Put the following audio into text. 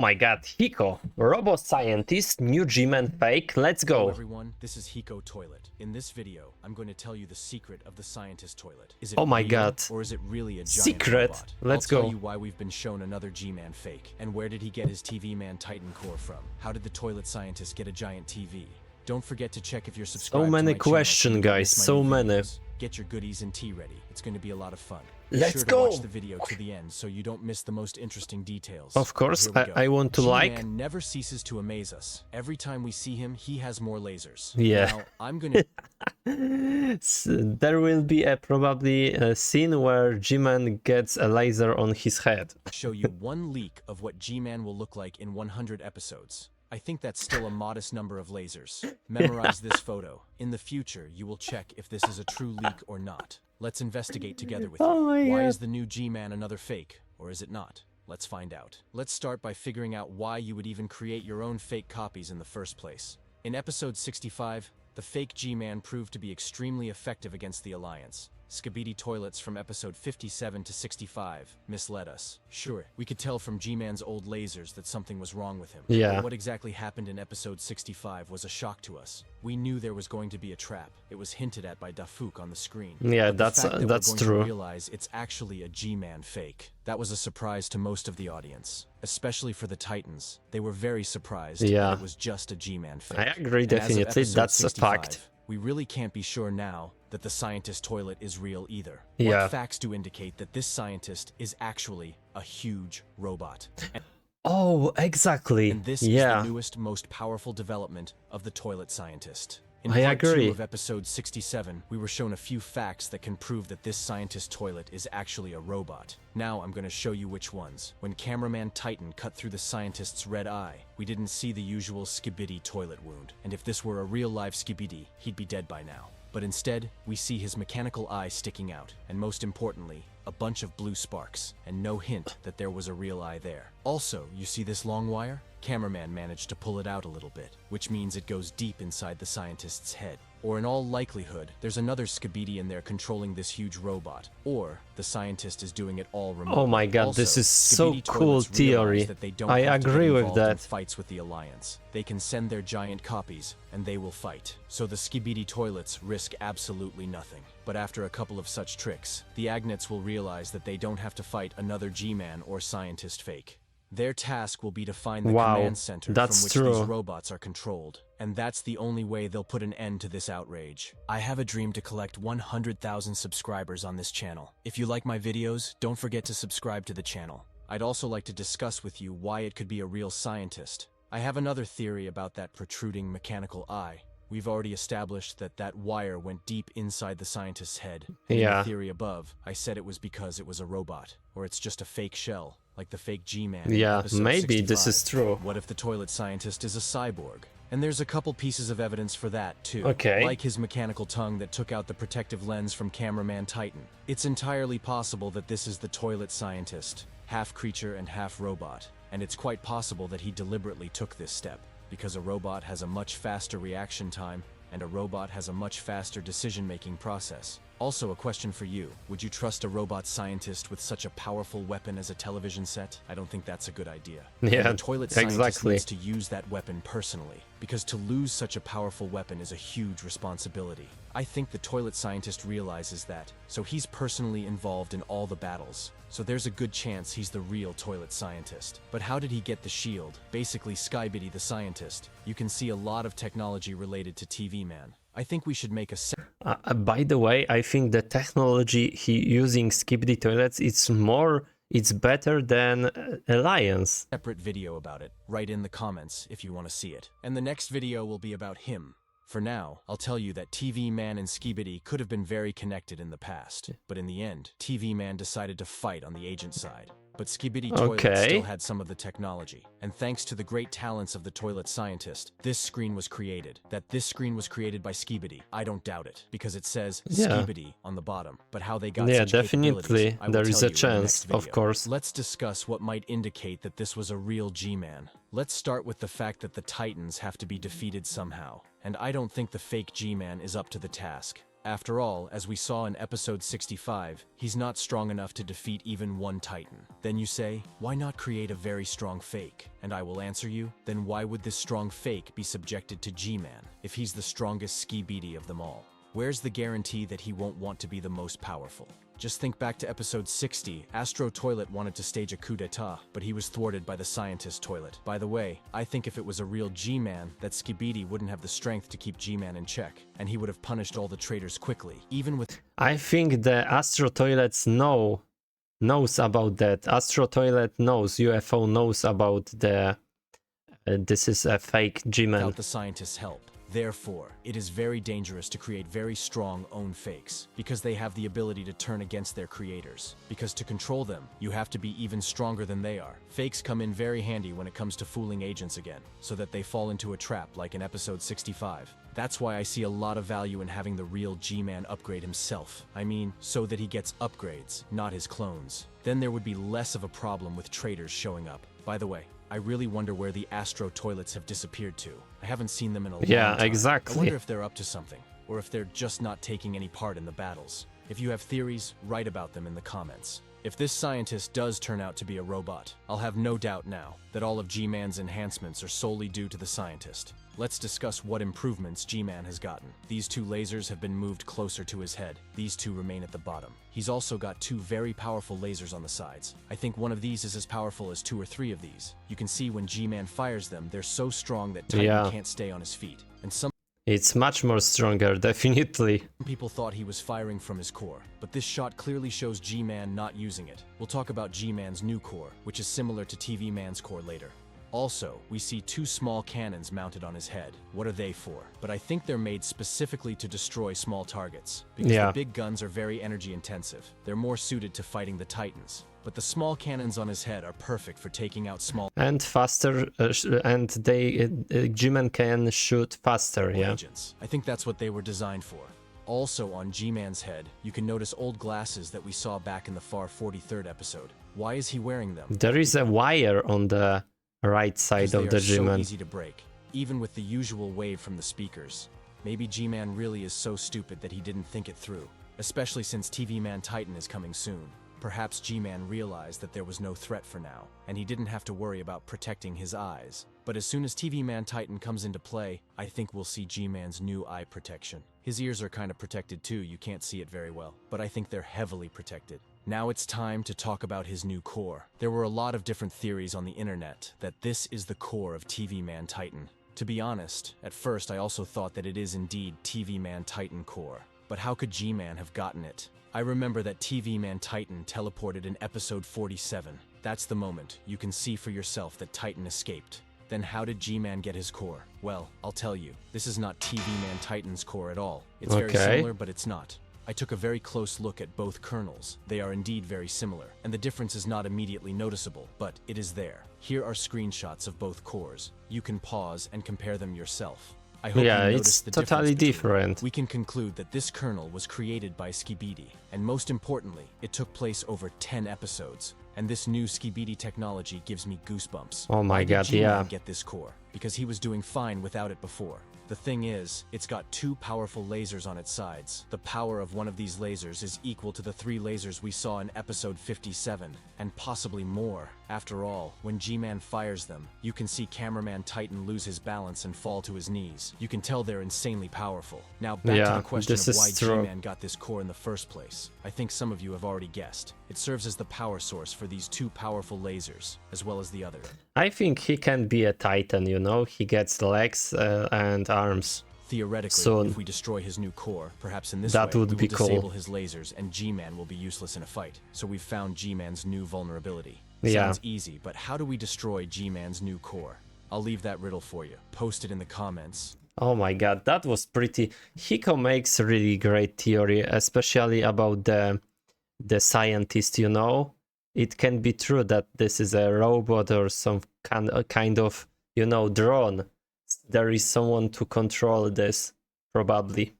My god, Hiko, Robo Scientist, new G-Man fake, let's Hello go. everyone, this is HikoToilet. In this video, I'm going to tell you the secret of the scientist toilet. Is it Oh my real, god. or is it really a giant Secret. robot? Let's I'll go. tell you why we've been shown another G-Man fake, and where did he get his TV Man Titan core from? How did the toilet scientist get a giant TV? Don't forget to check if you're subscribed to my many channel so questions, you don't guys, miss my so new many. videos. Get your goodies and tea ready. It's going to be a lot of fun. Be Let's sure to go. watch the video to the end so you don't miss the most interesting details. Of course, Here we go. I want to like. G-Man never ceases to amaze us. Every time we see him, he has more lasers. Yeah. Now, I'm gonna There will be probably a scene where G-Man gets a laser on his head. show you one leak of what G-Man will look like in 100 episodes. I think that's still a modest number of lasers. Memorize this photo. In the future, you will check if this is a true leak or not. Let's investigate together with you. Oh my Why god. is the new G-Man another fake, or is it not? Let's find out. Let's start by figuring out why you would even create your own fake copies in the first place. In episode 65, the fake G-Man proved to be extremely effective against the Alliance. Skibidi Toilets from episode 57 to 65 misled us. Sure, we could tell from G-Man's old lasers that something was wrong with him. Yeah. But what exactly happened in episode 65 was a shock to us. We knew there was going to be a trap. It was hinted at by Dafuk on the screen. Yeah, But the that's fact that that's we're going true. to realize it's actually a G-Man fake. That was a surprise to most of the audience, especially for the Titans. They were very surprised Yeah. that it was just a G-Man fake. I agree, And as of definitely. episode That's a 65, fact. we really can't be sure now that the scientist toilet is real either. Yeah. What facts do indicate that this scientist is actually a huge robot? Oh, exactly. And this is Yeah. the newest, most powerful development of the toilet scientist. In I part agree. 2 of episode 67, we were shown a few facts that can prove that this scientist toilet is actually a robot. Now I'm going to show you which ones. When cameraman Titan cut through the scientist's red eye, we didn't see the usual Skibidi toilet wound. And if this were a real live Skibidi, he'd be dead by now. But instead, we see his mechanical eye sticking out, and most importantly, a bunch of blue sparks, and no hint that there was a real eye there. Also, you see this long wire? Cameraman managed to pull it out a little bit, which means it goes deep inside the scientist's head. Or in all likelihood, there's another Skibidi in there controlling this huge robot. Or the scientist is doing it all remotely. Oh my god, Also, this is so Skibidi cool toilets realize theory. that they don't I have to get agree with involved in that. fights with the Alliance. They can send their giant copies, and they will fight. So the Skibidi toilets risk absolutely nothing. But after a couple of such tricks, the Agnets will realize that they don't have to fight another G-Man or scientist fake. Their task will be to find the Wow, command center that's from which true. these robots are controlled. And that's the only way they'll put an end to this outrage. I have a dream to collect 100,000 subscribers on this channel. If you like my videos, don't forget to subscribe to the channel. I'd also like to discuss with you why it could be a real scientist. I have another theory about that protruding mechanical eye. We've already established that that wire went deep inside the scientist's head. And in Yeah. the theory above, I said it was because it was a robot, or it's just a fake shell, like the fake G-Man in Yeah, episode maybe this 65. is true. What if the toilet scientist is a cyborg? And there's a couple pieces of evidence for that, too. Okay. Like his mechanical tongue that took out the protective lens from cameraman Titan. It's entirely possible that this is the toilet scientist, half creature and half robot. And it's quite possible that he deliberately took this step, because a robot has a much faster reaction time, and a robot has a much faster decision-making process. Also, a question for you. Would you trust a robot scientist with such a powerful weapon as a television set? I don't think that's a good idea. Yeah, And the toilet scientist exactly. needs to use that weapon personally, because to lose such a powerful weapon is a huge responsibility. I think the toilet scientist realizes that, so he's personally involved in all the battles. So there's a good chance he's the real toilet scientist. But how did he get the shield? Basically, Skibidi the scientist. You can see a lot of technology related to TV Man. I think we should make a By the way, I think the technology he using Skibidi Toilets, it's better than Alliance. separate video about it. Write in the comments if you want to see it. And the next video will be about him. For now, I'll tell you that TV Man and Skibidi could have been very connected in the past. But in the end, TV Man decided to fight on the agent side. But Skibidi Toilet Okay. still had some of the technology. And thanks to the great talents of the toilet scientist, this screen was created. That this screen was created by Skibidi, I don't doubt it, because it says Yeah. Skibidi on the bottom. But how they got Yeah, such definitely. capabilities, I will There is tell a you in the chance, next of video. course. Let's discuss what might indicate that this was a real G-Man. Let's start with the fact that the Titans have to be defeated somehow. And I don't think the fake G-Man is up to the task. After all, as we saw in episode 65, he's not strong enough to defeat even one Titan. Then you say, why not create a very strong fake? And I will answer you, then why would this strong fake be subjected to G-Man if he's the strongest Skibidi of them all? Where's the guarantee that he won't want to be the most powerful? Just think back to episode 60, HikoToilet wanted to stage a coup d'etat, but he was thwarted by the scientist toilet. By the way, I think if it was a real G-Man, that Skibidi wouldn't have the strength to keep G-Man in check, and he would have punished all the traitors quickly, even with— I think the HikoToilets knows about that. HikoToilet knows, UFO knows about the this is a fake G-Man. without the scientist's help. Therefore, it is very dangerous to create very strong own fakes, because they have the ability to turn against their creators. Because to control them, you have to be even stronger than they are. Fakes come in very handy when it comes to fooling agents again, so that they fall into a trap like in episode 65. That's why I see a lot of value in having the real G-Man upgrade himself. I mean, so that he gets upgrades, not his clones. Then there would be less of a problem with traitors showing up. By the way, I really wonder where the HikoToilets have disappeared to. I haven't seen them in a long time. Yeah, exactly. I wonder if they're up to something, or if they're just not taking any part in the battles. If you have theories, write about them in the comments. If this scientist does turn out to be a robot, I'll have no doubt now that all of G-Man's enhancements are solely due to the scientist. Let's discuss what improvements G-Man has gotten. These two lasers have been moved closer to his head. These two remain at the bottom. He's also got two very powerful lasers on the sides. I think one of these is as powerful as 2 or 3 of these. You can see when G-Man fires them, they're so strong that Titan can't stay on his feet. And some It's much more stronger, definitely. people thought he was firing from his core, but this shot clearly shows G-Man not using it. We'll talk about G-Man's new core, which is similar to TV Man's core later. Also, we see 2 small cannons mounted on his head. What are they for? But I think they're made specifically to destroy small targets, because the big guns are very energy intensive. They're more suited to fighting the Titans. But the small cannons on his head are perfect for taking out small and faster, and they G-Man can shoot faster. Yeah. agents. I think that's what they were designed for. Also on G-Man's head, you can notice old glasses that we saw back in the far 43rd episode. Why is he wearing them? There is a wire on the right side of the Because they are so G-Man. easy to break, even with the usual wave from the speakers. Maybe G-Man really is so stupid that he didn't think it through, especially since TV Man Titan is coming soon. Perhaps G-Man realized that there was no threat for now, and he didn't have to worry about protecting his eyes. But as soon as TV Man Titan comes into play, I think we'll see G-Man's new eye protection. His ears are kind of protected too, you can't see it very well, but I think they're heavily protected. Now it's time to talk about his new core. There were a lot of different theories on the internet that this is the core of TV Man Titan. To be honest, at first I also thought that it is indeed TV Man Titan core. But how could G-Man have gotten it? I remember that TV Man Titan teleported in episode 47. That's the moment you can see for yourself that Titan escaped. Then how did G-Man get his core? Well, I'll tell you. This is not TV Man Titan's core at all. It's very similar, but it's not. I took a very close look at both kernels. They are indeed very similar, and the difference is not immediately noticeable, but it is there. Here are screenshots of both cores. You can pause and compare them yourself. I hope you it's notice the totally difference between different. them. We can conclude that this kernel was created by Skibidi, and most importantly, it took place over 10 episodes. And this new Skibidi technology gives me goosebumps. Oh my Why did god, G-Man get this core? Because he was doing fine without it before. The thing is, it's got 2 powerful lasers on its sides. The power of one of these lasers is equal to the 3 lasers we saw in episode 57, and possibly more. After all, when G-Man fires them, you can see Cameraman Titan lose his balance and fall to his knees. You can tell they're insanely powerful. Now back to the question of why G-Man got this core in the first place. I think some of you have already guessed. It serves as the power source for these 2 powerful lasers, as well as the other. I think he can be a Titan, you know? He gets legs and arms. Theoretically, Soon. if we destroy his new core, perhaps in this That way, would we be will cool. disable his lasers and G-Man will be useless in a fight. So we've found G-Man's new vulnerability. Yeah. Sounds easy, but how do we destroy G-Man's new core? I'll leave that riddle for you. Post it in the comments. Oh my god, that was pretty... Hiko makes really great theory, especially about the scientist, you know? It can be true that this is a robot or some kind of, you know, drone. There is someone to control this, probably.